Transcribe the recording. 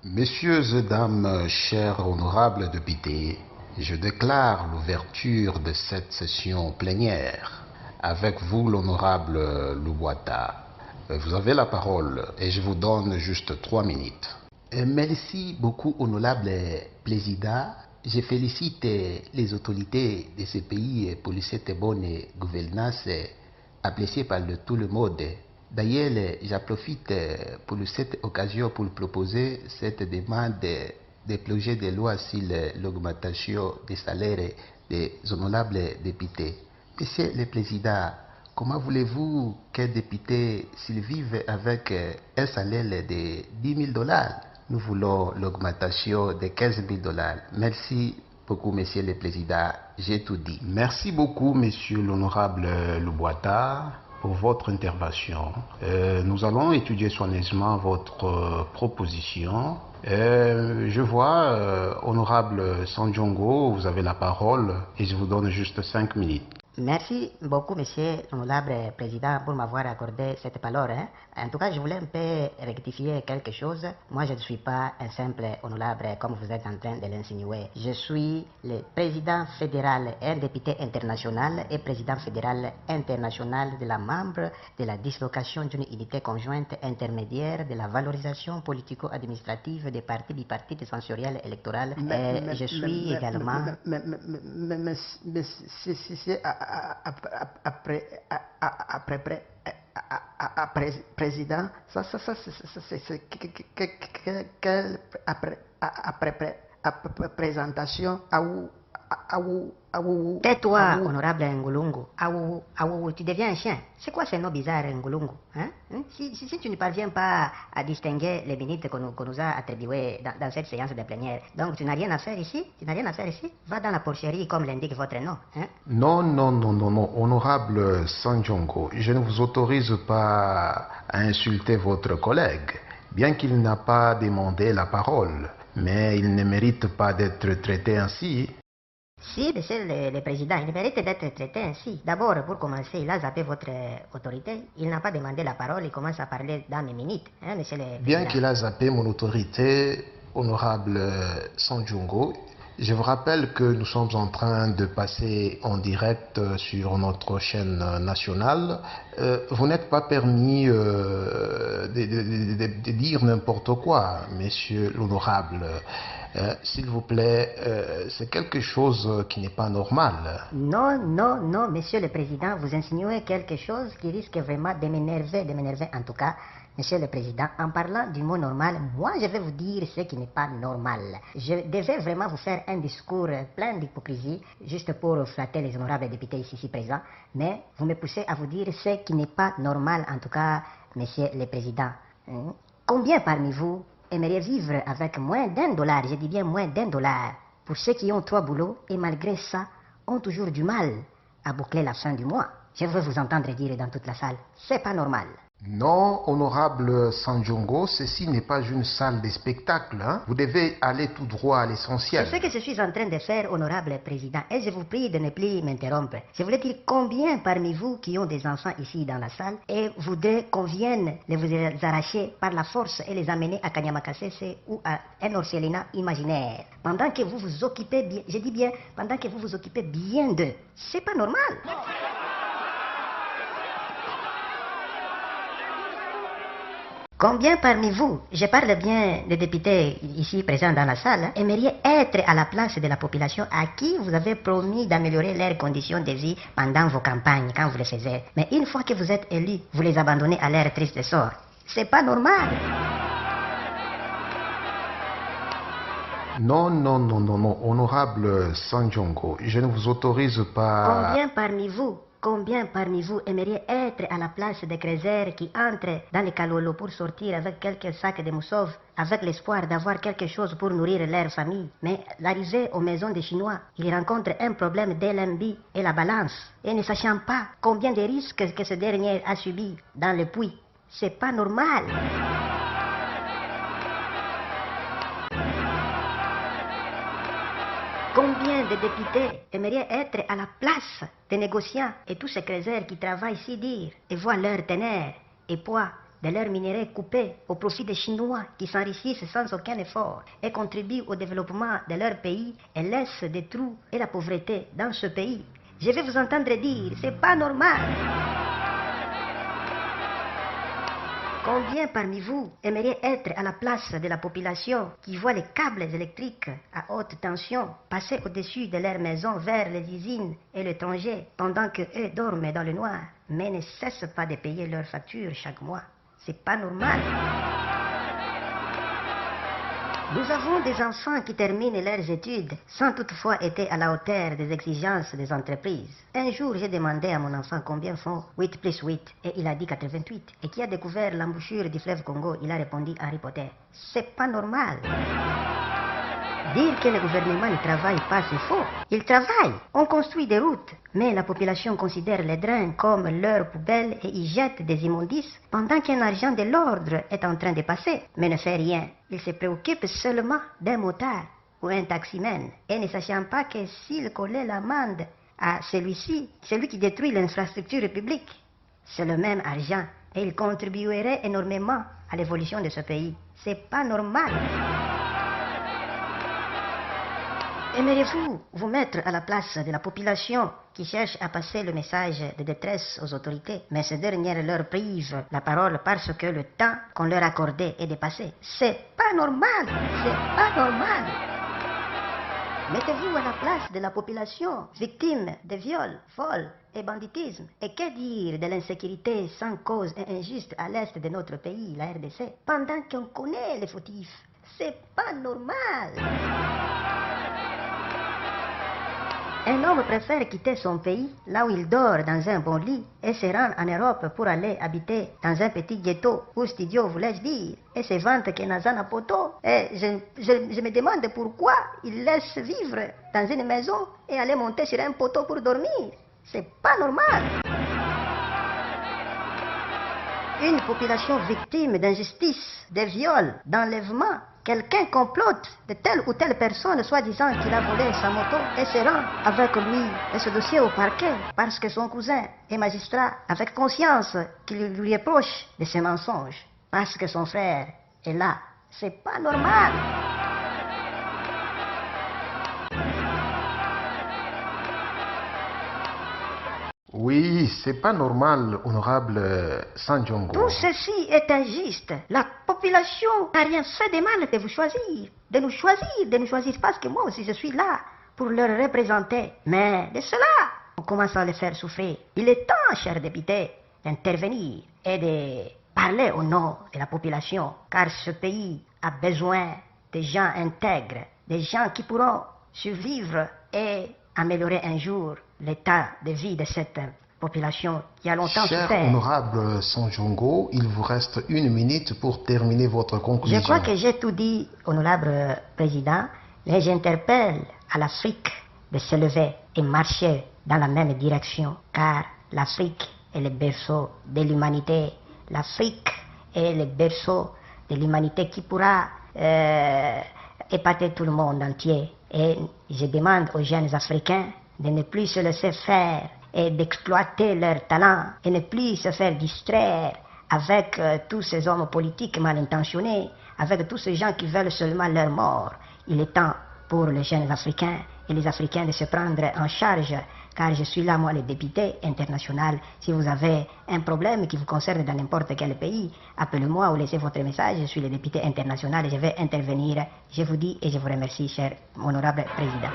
Messieurs et dames, chers honorables députés, je déclare l'ouverture de cette session plénière. Avec vous, l'honorable Louboita. Vous avez la parole et je vous donne juste 3 minutes. Merci beaucoup, honorable président. Je félicite les autorités de ce pays pour cette bonne gouvernance appréciée par tout le monde. D'ailleurs, j'en profite pour cette occasion pour proposer cette demande des projets de loi sur l'augmentation des salaires des honorables députés. Monsieur le Président, comment voulez-vous qu'un député s'il vive avec un salaire de 10 000 $? Nous voulons l'augmentation de 15 000 $. Merci beaucoup, Monsieur le Président. J'ai tout dit. Merci beaucoup, Monsieur l'honorable Louboita, pour votre intervention. Nous allons étudier soigneusement votre proposition. Je vois, honorable Sanjongo, vous avez la parole et je vous donne juste 5 minutes. Merci beaucoup, monsieur l'honorable président, pour m'avoir accordé cette parole. En tout cas, je voulais un peu rectifier quelque chose. Moi, je ne suis pas un simple honorable comme vous êtes en train de l'insinuer. Je suis le président fédéral et un député international et président fédéral international de la membre de la dislocation d'une unité conjointe intermédiaire de la valorisation politico-administrative des partis bipartites sensoriels électoraux. Et je suis également... Après président, ça c'est quelle présentation Tais-toi, honorable Ngulungu. Tu deviens un chien. C'est quoi ces noms bizarres, Ngulungu, hein? Si tu ne parviens pas à distinguer les minutes qu'on nous a attribuées dans cette séance de plénière, donc tu n'as rien à faire ici? Va dans la porcherie comme l'indique votre nom. Hein? Non, honorable Sanjongo, je ne vous autorise pas à insulter votre collègue, bien qu'il n'a pas demandé la parole, mais il ne mérite pas d'être traité ainsi. Si, monsieur le président, il mérite d'être traité ainsi. D'abord, pour commencer, il a zappé votre autorité. Il n'a pas demandé la parole, il commence à parler dans mes minutes, hein, monsieur le président. Bien qu'il a zappé mon autorité, honorable Sanjongo, je vous rappelle que nous sommes en train de passer en direct sur notre chaîne nationale. Vous n'êtes pas permis de dire n'importe quoi, monsieur l'honorable. S'il vous plaît, c'est quelque chose qui n'est pas normal. Non, monsieur le président, vous insinuez quelque chose qui risque vraiment de m'énerver en tout cas. Monsieur le Président, en parlant du mot normal, moi je vais vous dire ce qui n'est pas normal. Je devais vraiment vous faire un discours plein d'hypocrisie, juste pour flatter les honorables députés ici présents, mais vous me poussez à vous dire ce qui n'est pas normal, en tout cas, Monsieur le Président. Combien parmi vous aimeriez vivre avec moins d'1 $, je dis bien moins d'1 $, pour ceux qui ont 3 boulots et malgré ça ont toujours du mal à boucler la fin du mois? Je veux vous entendre dire dans toute la salle, c'est pas normal. Non, honorable Sanjongo, ceci n'est pas une salle de spectacle. Hein? Vous devez aller tout droit à l'essentiel. C'est ce que je suis en train de faire, honorable président, et je vous prie de ne plus m'interrompre. Je voulais dire combien parmi vous qui ont des enfants ici dans la salle, et vous deux conviennent de vous arracher par la force et les amener à Kanyamakasese ou à un orphelinat imaginaire, pendant que vous vous occupez bien, je dis bien, pendant que vous vous occupez bien d'eux. C'est pas normal. Combien parmi vous, je parle bien des députés ici présents dans la salle, aimeriez être à la place de la population à qui vous avez promis d'améliorer leurs conditions de vie pendant vos campagnes, quand vous le faisiez. Mais une fois que vous êtes élus, vous les abandonnez à leur triste sort. C'est pas normal. Non, honorable Sanjongo, je ne vous autorise pas... Combien parmi vous aimeriez être à la place des crézères qui entrent dans les calolos pour sortir avec quelques sacs de moussov, avec l'espoir d'avoir quelque chose pour nourrir leur famille? Mais l'arrivée aux maisons des Chinois, ils rencontrent un problème d'LMB et la balance, et ne sachant pas combien de risques que ce dernier a subi dans le puits. C'est pas normal. Combien de députés aimeraient être à la place des négociants et tous ces crézères qui travaillent si dire et voient leur tenaire et poids de leurs minéraux coupés au profit des Chinois qui s'enrichissent sans aucun effort et contribuent au développement de leur pays et laissent des trous et la pauvreté dans ce pays. Je vais vous entendre dire, c'est pas normal. Combien parmi vous aimeriez être à la place de la population qui voit les câbles électriques à haute tension passer au-dessus de leurs maisons vers les usines et l'étranger pendant qu'eux dorment dans le noir, mais ne cessent pas de payer leurs factures chaque mois? C'est pas normal. Nous avons des enfants qui terminent leurs études sans toutefois être à la hauteur des exigences des entreprises. Un jour, j'ai demandé à mon enfant combien font 8 plus 8 et il a dit 88. Et qui a découvert l'embouchure du fleuve Congo, il a répondu Harry Potter. C'est pas normal. Dire que le gouvernement ne travaille pas, c'est faux. Il travaille. On construit des routes. Mais la population considère les drains comme leurs poubelles et y jette des immondices pendant qu'un agent de l'ordre est en train de passer, mais ne fait rien. Il se préoccupe seulement d'un motard ou un taximan et ne sachant pas que s'il collait l'amende à celui-ci, celui qui détruit l'infrastructure publique, c'est le même argent et il contribuerait énormément à l'évolution de ce pays. C'est pas normal. Aimeriez-vous vous mettre à la place de la population qui cherche à passer le message de détresse aux autorités, mais ces dernières leur privent la parole parce que le temps qu'on leur accordait est dépassé? C'est pas normal! C'est pas normal! Mettez-vous à la place de la population victime de viols, vols et banditisme. Et que dire de l'insécurité sans cause et injuste à l'est de notre pays, la RDC, pendant qu'on connaît les fautifs? C'est pas normal! Un homme préfère quitter son pays, là où il dort dans un bon lit, et se rendre en Europe pour aller habiter dans un petit ghetto ou studio, voulais-je dire, et se vante que dans un poteau. Et je me demande pourquoi il laisse vivre dans une maison et aller monter sur un poteau pour dormir. C'est pas normal. Une population victime d'injustice, de viols, d'enlèvement. Quelqu'un complote de telle ou telle personne, soi-disant qu'il a volé sa moto, et se rend avec lui et ce dossier au parquet, parce que son cousin est magistrat, avec conscience qu'il lui reproche de ses mensonges, parce que son frère est là. C'est pas normal. Oui, c'est pas normal, honorable Sanjongo. Tout ceci est injuste. La population n'a rien fait de mal de vous choisir, de nous choisir parce que moi aussi je suis là pour leur représenter. Mais de cela, on commence à les faire souffrir. Il est temps, chers députés, d'intervenir et de parler au nom de la population, car ce pays a besoin de gens intègres, des gens qui pourront survivre et améliorer un jour l'état de vie de cette population qui a longtemps souffert. Cher honorable Sanjongo, il vous reste 1 minute pour terminer votre conclusion. Je crois que j'ai tout dit, honorable président, mais j'interpelle à l'Afrique de se lever et marcher dans la même direction, car l'Afrique est le berceau de l'humanité. L'Afrique est le berceau de l'humanité qui pourra épater tout le monde entier. Et je demande aux jeunes Africains de ne plus se laisser faire et d'exploiter leurs talents et ne plus se faire distraire avec tous ces hommes politiques mal intentionnés, avec tous ces gens qui veulent seulement leur mort. Il est temps pour les jeunes Africains et les Africains de se prendre en charge, car je suis là, moi, le député international. Si vous avez un problème qui vous concerne dans n'importe quel pays, appelez-moi ou laissez votre message. Je suis le député international et je vais intervenir. Je vous dis et je vous remercie, cher honorable président.